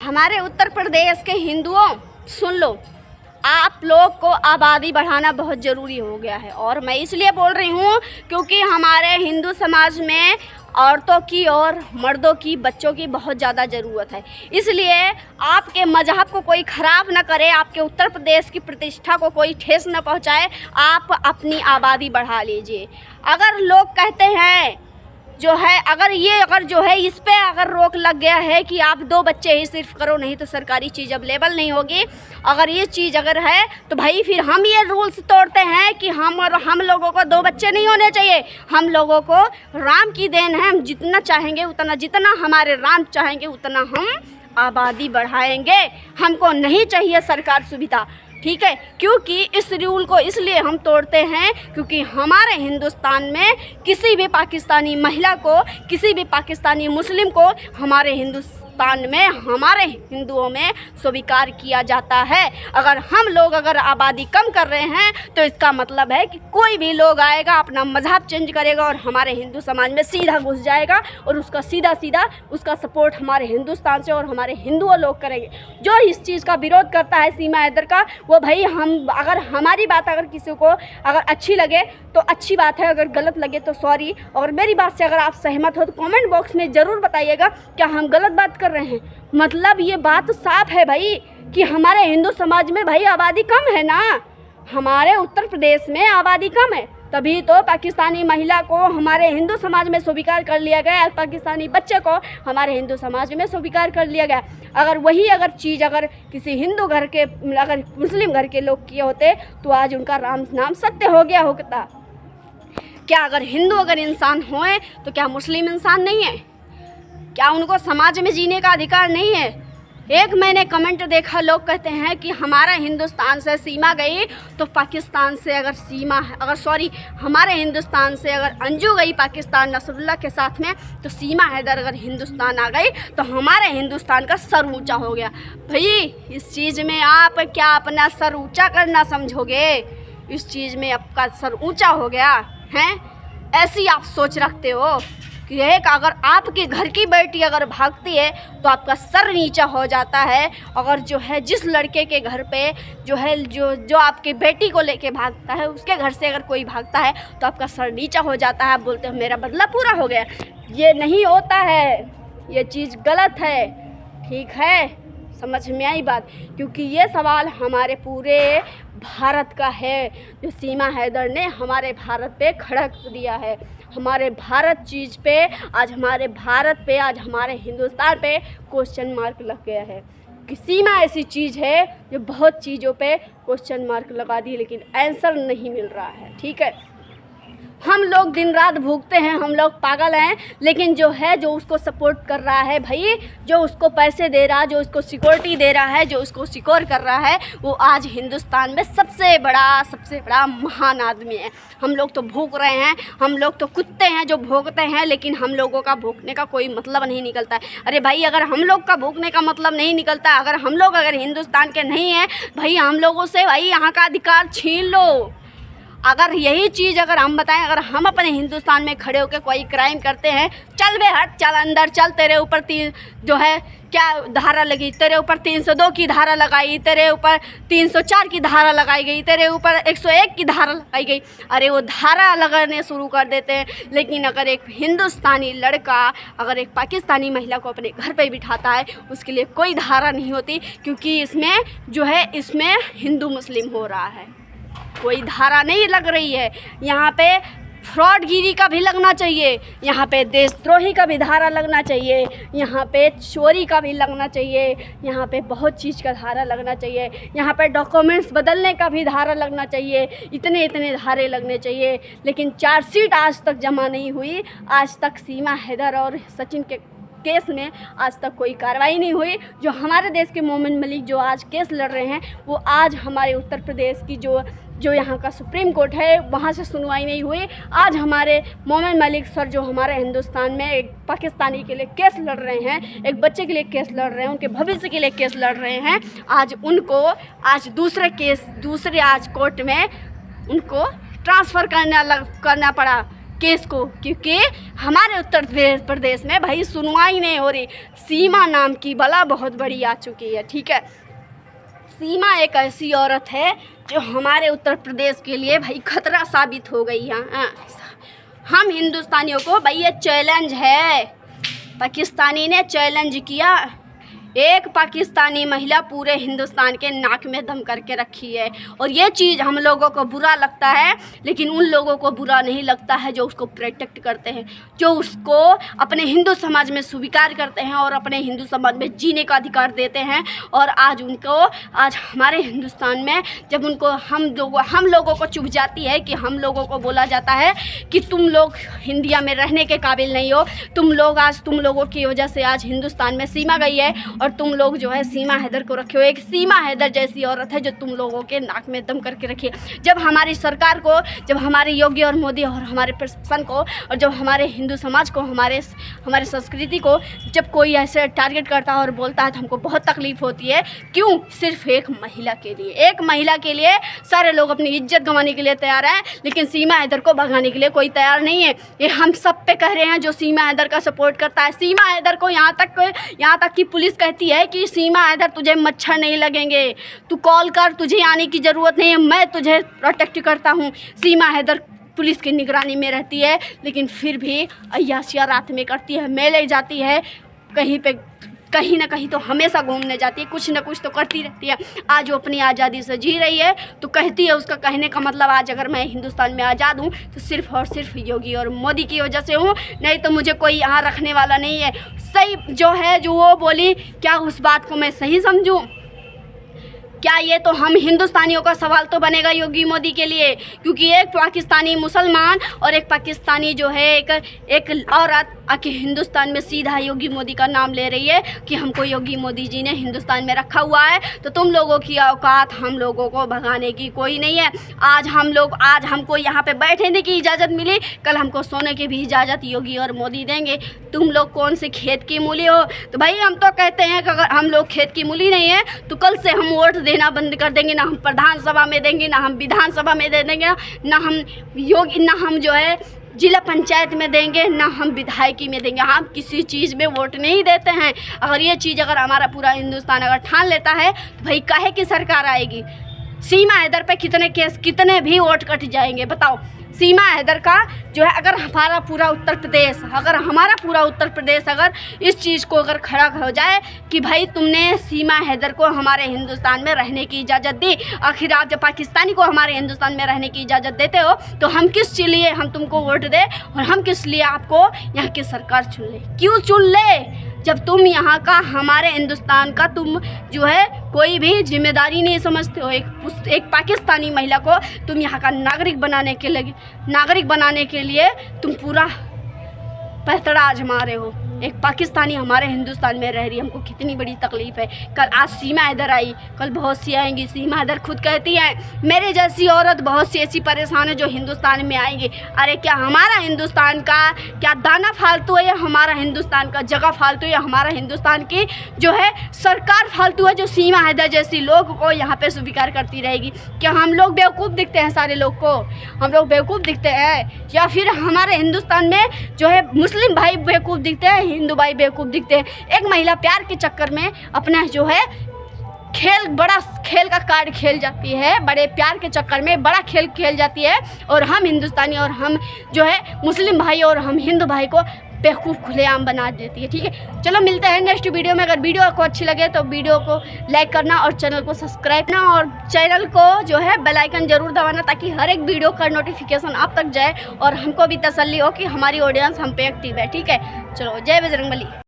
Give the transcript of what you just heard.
हमारे उत्तर प्रदेश के हिंदुओं, सुन लो, आप लोग को आबादी बढ़ाना बहुत ज़रूरी हो गया है। और मैं इसलिए बोल रही हूँ क्योंकि हमारे हिंदू समाज में औरतों की और मर्दों की, बच्चों की बहुत ज़्यादा ज़रूरत है। इसलिए आपके मज़हब को कोई ख़राब ना करे, आपके उत्तर प्रदेश की प्रतिष्ठा को कोई ठेस न पहुँचाए, आप अपनी आबादी बढ़ा लीजिए। अगर लोग कहते हैं जो है, अगर जो है इस पे अगर रोक लग गया है कि आप 2 बच्चे ही सिर्फ करो, नहीं तो सरकारी चीज़ अवेलेबल नहीं होगी, अगर ये चीज़ अगर है तो भाई फिर हम ये रूल्स तोड़ते हैं कि हम लोगों को 2 बच्चे नहीं होने चाहिए। हम लोगों को राम की देन है, हम जितना चाहेंगे उतना, जितना हमारे राम चाहेंगे उतना हम आबादी बढ़ाएंगे। हमको नहीं चाहिए सरकार सुविधा, ठीक है। क्योंकि इस रूल को इसलिए हम तोड़ते हैं क्योंकि हमारे हिंदुस्तान में किसी भी पाकिस्तानी महिला को, किसी भी पाकिस्तानी मुस्लिम को हमारे हिंदुस्तान में, हमारे हिंदुओं में स्वीकार किया जाता है। अगर आबादी कम कर रहे हैं तो इसका मतलब है कि कोई भी लोग आएगा, अपना मज़हब चेंज करेगा और हमारे हिंदू समाज में सीधा घुस जाएगा और उसका सीधा उसका सपोर्ट हमारे हिंदुस्तान से और हमारे हिंदुओं लोग करेंगे। जो इस चीज़ का विरोध करता है सीमा हैदर का, वो भाई अगर हमारी बात अगर किसी को अगर अच्छी लगे तो अच्छी बात है, अगर गलत लगे तो सॉरी। और मेरी बात से अगर आप सहमत हो तो कमेंट बॉक्स में ज़रूर बताइएगा क्या हम गलत बात कर रहे हैं। मतलब ये बात तो साफ है भाई कि हमारे हिंदू समाज में भाई आबादी कम है ना, हमारे उत्तर प्रदेश में आबादी कम है, तभी तो पाकिस्तानी महिला को हमारे हिंदू समाज में स्वीकार कर लिया गया, पाकिस्तानी बच्चे को हमारे हिंदू समाज में स्वीकार कर लिया गया। अगर चीज़ किसी हिंदू घर के, अगर मुस्लिम घर के लोग किए होते तो आज उनका राम नाम सत्य हो गया होता। क्या अगर हिंदू इंसान होए तो क्या मुस्लिम इंसान नहीं है? क्या उनको समाज में जीने का अधिकार नहीं है? एक मैंने कमेंट देखा, लोग कहते हैं कि हमारा हिंदुस्तान से सीमा गई तो पाकिस्तान से हमारे हिंदुस्तान से अगर अंजू गई पाकिस्तान नसरुल्लाह के साथ में, तो सीमा हैदर अगर हिंदुस्तान आ गई तो हमारे हिंदुस्तान का सर ऊंचा हो गया। भाई इस चीज़ में आप क्या अपना सर ऊंचा करना समझोगे? इस चीज़ में आपका सर ऊंचा हो गया है, ऐसी आप सोच रखते हो कि अगर आपके घर की बेटी अगर भागती है तो आपका सर नीचा हो जाता है। अगर जो है जिस लड़के के घर पे जो आपकी बेटी को लेके भागता है, उसके घर से अगर कोई भागता है तो आपका सर नीचा हो जाता है, आप बोलते हो मेरा बदला पूरा हो गया। ये नहीं होता है, ये चीज़ गलत है, ठीक है, समझ में आई बात? क्योंकि ये सवाल हमारे पूरे भारत का है, जो सीमा हैदर ने हमारे भारत पे खड़ा कर दिया है। हमारे भारत चीज़ पे आज हमारे हिंदुस्तान पे क्वेश्चन मार्क लग गया है कि सीमा ऐसी चीज़ है जो बहुत चीज़ों पे क्वेश्चन मार्क लगा दी, लेकिन आंसर नहीं मिल रहा है, ठीक है। हम लोग दिन रात भूखते हैं, हम लोग पागल हैं, लेकिन जो उसको सपोर्ट कर रहा है भाई, जो उसको पैसे दे रहा है, जो उसको सिक्योरिटी दे रहा है, जो उसको सिक्योर कर रहा है, वो आज हिंदुस्तान में सबसे बड़ा महान आदमी है। हम लोग तो भूख रहे हैं, हम लोग तो कुत्ते हैं जो भूखते हैं, लेकिन हम लोगों का भूखने का कोई मतलब नहीं निकलता है। अरे भाई अगर हम लोग का भूखने का मतलब नहीं निकलता, अगर हम लोग हिंदुस्तान के नहीं हैं भाई, हम लोगों से भाई यहाँ का अधिकार छीन लो। अगर यही चीज़ हम बताएं, अगर हम अपने हिंदुस्तान में खड़े होकर कोई क्राइम करते हैं, चल बे हट, चल अंदर चल, तेरे ऊपर क्या धारा लगी, तेरे ऊपर 302 की धारा लगाई, तेरे ऊपर 304 की धारा लगाई गई, तेरे ऊपर 101 की धारा लगाई गई। अरे वो धारा लगाने शुरू कर देते हैं, लेकिन अगर एक हिंदुस्तानी लड़का अगर एक पाकिस्तानी महिला को अपने घर पे बिठाता है, उसके लिए कोई धारा नहीं होती, क्योंकि इसमें हिंदू मुस्लिम हो रहा है, कोई धारा नहीं लग रही है। यहाँ पे फ्रॉडगिरी का भी लगना चाहिए, यहाँ पे देशद्रोही का भी धारा लगना चाहिए, यहाँ पे चोरी का भी लगना चाहिए, यहाँ पे बहुत चीज़ का धारा लगना चाहिए, यहाँ पे डॉक्यूमेंट्स बदलने का भी धारा लगना चाहिए, इतने धारे लगने चाहिए। लेकिन चार्जशीट आज तक जमा नहीं हुई, आज तक सीमा हैदर और सचिन के केस में आज तक कोई कार्रवाई नहीं हुई। जो हमारे देश के मोमिन मलिक जो आज केस लड़ रहे हैं, वो आज हमारे उत्तर प्रदेश की जो यहाँ का सुप्रीम कोर्ट है, वहाँ से सुनवाई नहीं हुई। आज हमारे मोमिन मलिक सर जो हमारे हिंदुस्तान में एक पाकिस्तानी के लिए केस लड़ रहे हैं, एक बच्चे के लिए केस लड़ रहे हैं, उनके भविष्य के लिए केस लड़ रहे हैं, आज उनको दूसरे कोर्ट में उनको ट्रांसफ़र करना पड़ा। केस को, क्योंकि हमारे उत्तर प्रदेश में भाई सुनवाई नहीं हो रही। सीमा नाम की बला बहुत बड़ी आ चुकी है, ठीक है। सीमा एक ऐसी औरत है जो हमारे उत्तर प्रदेश के लिए भाई खतरा साबित हो गई है। हम हिंदुस्तानियों को भाई ये चैलेंज है, पाकिस्तानी ने चैलेंज किया, एक पाकिस्तानी महिला पूरे हिंदुस्तान के नाक में दम करके रखी है। और ये चीज़ हम लोगों को बुरा लगता है, लेकिन उन लोगों को बुरा नहीं लगता है जो उसको प्रोटेक्ट करते हैं, जो उसको अपने हिंदू समाज में स्वीकार करते हैं और अपने हिंदू समाज में जीने का अधिकार देते हैं। और आज हमारे हिंदुस्तान में जब उनको हम लोगों को चुभ जाती है कि हम लोगों को बोला जाता है कि तुम लोग इंडिया में रहने के काबिल नहीं हो, तुम लोगों की वजह से आज हिंदुस्तान में सीमा गई है और तुम लोग जो है सीमा हैदर को रखे हो। एक सीमा हैदर जैसी औरत है जो तुम लोगों के नाक में दम करके रखी है। जब हमारी सरकार को, जब हमारे योगी और मोदी और हमारे प्रशासन को, और जब हमारे हिंदू समाज को, हमारे संस्कृति को जब कोई ऐसे टारगेट करता है और बोलता है तो हमको बहुत तकलीफ़ होती है। क्यों? सिर्फ एक महिला के लिए सारे लोग अपनी इज्जत गंवाने के लिए तैयार हैं, लेकिन सीमा हैदर को भगाने के लिए कोई तैयार नहीं है। ये हम सब पे कह रहे हैं जो सीमा हैदर का सपोर्ट करता है। सीमा हैदर को यहाँ तक कि पुलिस कहती है कि सीमा हैदर तुझे मच्छर नहीं लगेंगे, तू कॉल कर, तुझे आने की ज़रूरत नहीं है, मैं तुझे प्रोटेक्ट करता हूँ। सीमा हैदर पुलिस की निगरानी में रहती है, लेकिन फिर भी अय्याशियाँ रात में करती है, मेले जाती है, कहीं ना कहीं तो हमेशा घूमने जाती है, कुछ ना कुछ तो करती रहती है। आज वो अपनी आज़ादी से जी रही है तो कहती है, उसका कहने का मतलब आज अगर मैं हिंदुस्तान में आज़ाद हूँ तो सिर्फ और सिर्फ योगी और मोदी की वजह से हूँ, नहीं तो मुझे कोई यहाँ रखने वाला नहीं है। सही जो वो बोली, क्या उस बात को मैं सही समझूँ? क्या ये तो हम हिंदुस्तानियों का सवाल तो बनेगा योगी मोदी के लिए, क्योंकि एक पाकिस्तानी मुसलमान और एक पाकिस्तानी जो है एक औरत आके हिंदुस्तान में सीधा योगी मोदी का नाम ले रही है कि हमको योगी मोदी जी ने हिंदुस्तान में रखा हुआ है, तो तुम लोगों की औकात हम लोगों को भगाने की कोई नहीं है। आज हमको यहाँ पे बैठने की इजाज़त मिली, कल हमको सोने की भी इजाज़त योगी और मोदी देंगे। तुम लोग कौन से खेत की मूली हो? तो भाई हम तो कहते हैं कि अगर हम लोग खेत की मूली नहीं है तो कल से हम वोट देना बंद कर देंगे, ना हम प्रधान सभा में देंगे, ना हम विधानसभा में दे देंगे, ना हम जो है जिला पंचायत में देंगे, ना हम विधायकी में देंगे। हम किसी चीज़ में वोट नहीं देते हैं। अगर ये चीज़ अगर हमारा पूरा हिंदुस्तान अगर ठान लेता है तो भाई काहे की सरकार आएगी? सीमा हैदर पे कितने भी वोट कट जाएंगे, बताओ। सीमा हैदर का जो है अगर हमारा पूरा उत्तर प्रदेश अगर इस चीज़ को अगर खड़ा हो जाए कि भाई तुमने सीमा हैदर को हमारे हिंदुस्तान में रहने की इजाज़त दी, आखिर आप जब पाकिस्तानी को हमारे हिंदुस्तान में रहने की इजाज़त देते हो तो हम किस लिए हम तुमको वोट दें और हम किस लिए आपको यहाँ की सरकार चुन ले? क्यों चुन ले? जब तुम यहाँ का, हमारे हिंदुस्तान का तुम जो है कोई भी जिम्मेदारी नहीं समझते हो। एक पाकिस्तानी महिला को तुम यहाँ का नागरिक बनाने के लिए तुम पूरा पैतरा आजमा रहे हो। एक पाकिस्तानी हमारे हिंदुस्तान में रह रही है, हमको कितनी बड़ी तकलीफ़ है। कल आज सीमा हैदर आई, कल बहुत सी आएंगी। सीमा हैदर खुद कहती है मेरे जैसी औरत बहुत सी ऐसी परेशान है जो हिंदुस्तान में आएंगी। अरे क्या हमारा हिंदुस्तान का क्या दाना फालतू है, या हमारा हिंदुस्तान का जगह फालतू है, या हमारा हिंदुस्तान की जो है सरकार फालतू है जो सीमा हैदर जैसी लोग को यहाँ पे स्वीकार करती रहेगी? क्या हम लोग बेवकूफ़ दिखते हैं? सारे लोग को हम लोग बेवकूफ़ दिखते हैं, या फिर हमारे हिंदुस्तान में जो है मुस्लिम भाई बेवकूफ़ दिखते हैं, हिंदू भाई बेवकूफ़ दिखते हैं? एक महिला प्यार के चक्कर में अपना जो है बड़ा खेल का कार्ड खेल जाती है, बड़े प्यार के चक्कर में बड़ा खेल खेल जाती है, और हम हिंदुस्तानी और हम जो है मुस्लिम भाई और हम हिंदू भाई को बेवकूफ़ खुलेआम बना देती है। ठीक है, चलो मिलते हैं नेक्स्ट वीडियो में। अगर वीडियो आपको अच्छी लगे तो वीडियो को लाइक करना और चैनल को सब्सक्राइब करना, और चैनल को जो है बेल आइकन ज़रूर दबाना, ताकि हर एक वीडियो का नोटिफिकेशन आप तक जाए और हमको भी तसल्ली हो कि हमारी ऑडियंस हम पे एक्टिव है। ठीक है, चलो जय बजरंगबली।